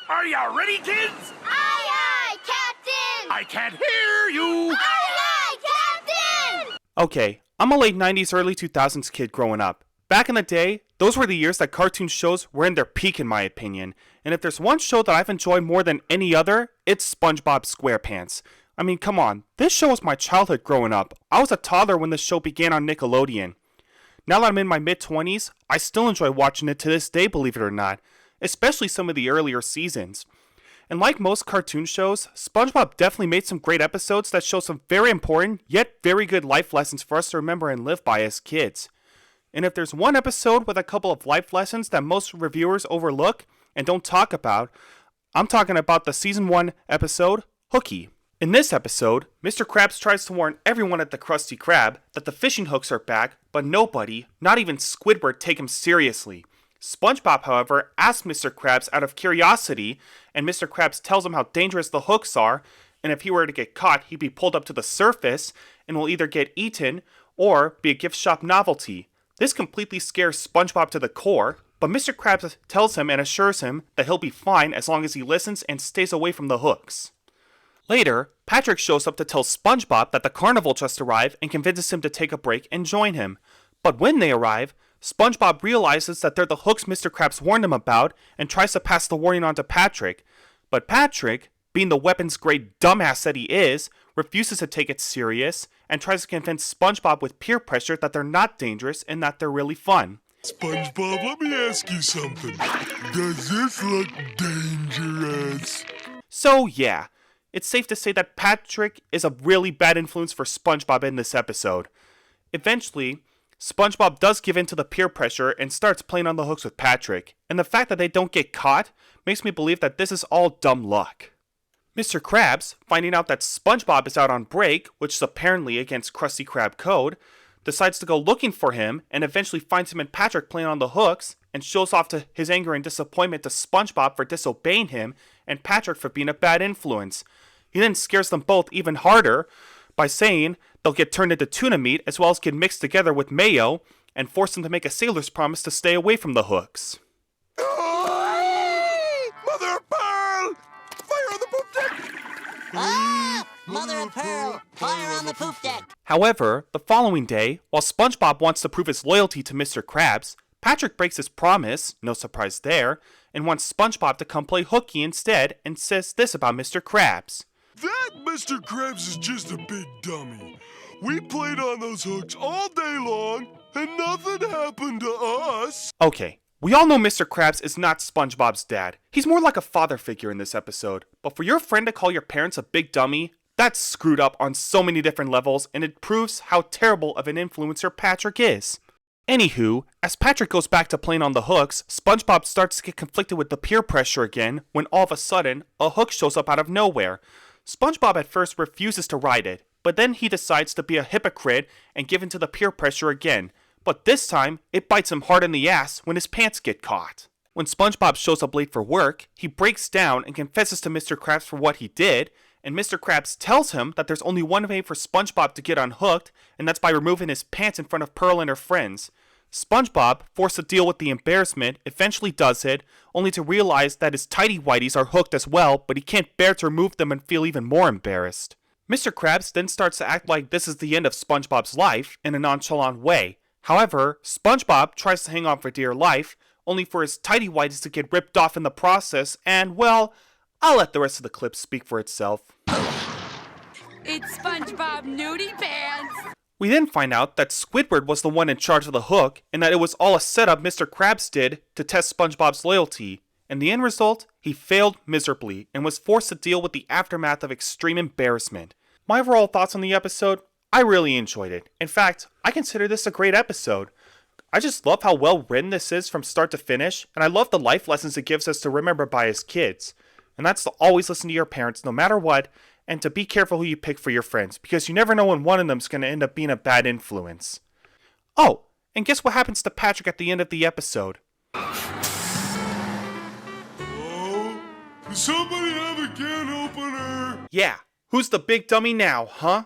Are you ready, kids? Aye, aye, Captain! I can't hear you! Aye, aye, Captain! Okay, I'm a late 90s, early 2000s kid growing up. Back in the day, those were the years that cartoon shows were in their peak in my opinion. And if there's one show that I've enjoyed more than any other, it's SpongeBob SquarePants. I mean, come on, this show was my childhood growing up. I was a toddler when this show began on Nickelodeon. Now that I'm in my mid-20s, I still enjoy watching it to this day, believe it or not, especially some of the earlier seasons. And like most cartoon shows, SpongeBob definitely made some great episodes that show some very important, yet very good life lessons for us to remember and live by as kids. And if there's one episode with a couple of life lessons that most reviewers overlook and don't talk about, I'm talking about the Season 1 episode, Hooky. In this episode, Mr. Krabs tries to warn everyone at the Krusty Krab that the fishing hooks are back, but nobody, not even Squidward, take him seriously. SpongeBob, however, asks Mr. Krabs out of curiosity, and Mr. Krabs tells him how dangerous the hooks are, and if he were to get caught, he'd be pulled up to the surface and will either get eaten or be a gift shop novelty. This completely scares SpongeBob to the core, but Mr. Krabs tells him and assures him that he'll be fine as long as he listens and stays away from the hooks. Later, Patrick shows up to tell SpongeBob that the carnival just arrived and convinces him to take a break and join him. But when they arrive, SpongeBob realizes that they're the hooks Mr. Krabs warned him about and tries to pass the warning on to Patrick. But Patrick, being the weapons-grade dumbass that he is, refuses to take it serious and tries to convince SpongeBob with peer pressure that they're not dangerous and that they're really fun. SpongeBob, let me ask you something. Does this look dangerous? So yeah, it's safe to say that Patrick is a really bad influence for SpongeBob in this episode. Eventually, SpongeBob does give in to the peer pressure and starts playing on the hooks with Patrick, and the fact that they don't get caught makes me believe that this is all dumb luck. Mr. Krabs, finding out that SpongeBob is out on break, which is apparently against Krusty Krab code, decides to go looking for him and eventually finds him and Patrick playing on the hooks and shows off to his anger and disappointment to SpongeBob for disobeying him and Patrick for being a bad influence. He then scares them both even harder by saying they'll get turned into tuna meat as well as get mixed together with mayo and force them to make a sailor's promise to stay away from the hooks. Mother of Pearl! Fire on the poop deck! Ah! Mother of Pearl! Fire on the poop deck! However, the following day, while SpongeBob wants to prove his loyalty to Mr. Krabs, Patrick breaks his promise, no surprise there, and wants SpongeBob to come play hooky instead and says this about Mr. Krabs. That Mr. Krabs is just a big dummy. We played on those hooks all day long, and nothing happened to us. Okay, we all know Mr. Krabs is not SpongeBob's dad. He's more like a father figure in this episode. But for your friend to call your parents a big dummy, that's screwed up on so many different levels, and it proves how terrible of an influencer Patrick is. Anywho, as Patrick goes back to playing on the hooks, SpongeBob starts to get conflicted with the peer pressure again when all of a sudden, a hook shows up out of nowhere. SpongeBob at first refuses to ride it, but then he decides to be a hypocrite and give in to the peer pressure again. But this time, it bites him hard in the ass when his pants get caught. When SpongeBob shows up late for work, he breaks down and confesses to Mr. Krabs for what he did, and Mr. Krabs tells him that there's only one way for SpongeBob to get unhooked, and that's by removing his pants in front of Pearl and her friends. SpongeBob, forced to deal with the embarrassment, eventually does it, only to realize that his tighty-whities are hooked as well, but he can't bear to remove them and feel even more embarrassed. Mr. Krabs then starts to act like this is the end of SpongeBob's life in a nonchalant way. However, SpongeBob tries to hang on for dear life, only for his tighty-whities to get ripped off in the process, and, well, I'll let the rest of the clip speak for itself. It's SpongeBob Nudie Pants! We then find out that Squidward was the one in charge of the hook, and that it was all a setup Mr. Krabs did to test SpongeBob's loyalty. And the end result, he failed miserably, and was forced to deal with the aftermath of extreme embarrassment. My overall thoughts on the episode? I really enjoyed it. In fact, I consider this a great episode. I just love how well written this is from start to finish, and I love the life lessons it gives us to remember by as kids. And that's to always listen to your parents no matter what, and to be careful who you pick for your friends, because you never know when one of them's going to end up being a bad influence. Oh, and guess what happens to Patrick at the end of the episode? Oh, does somebody have a can opener? Yeah, who's the big dummy now, huh?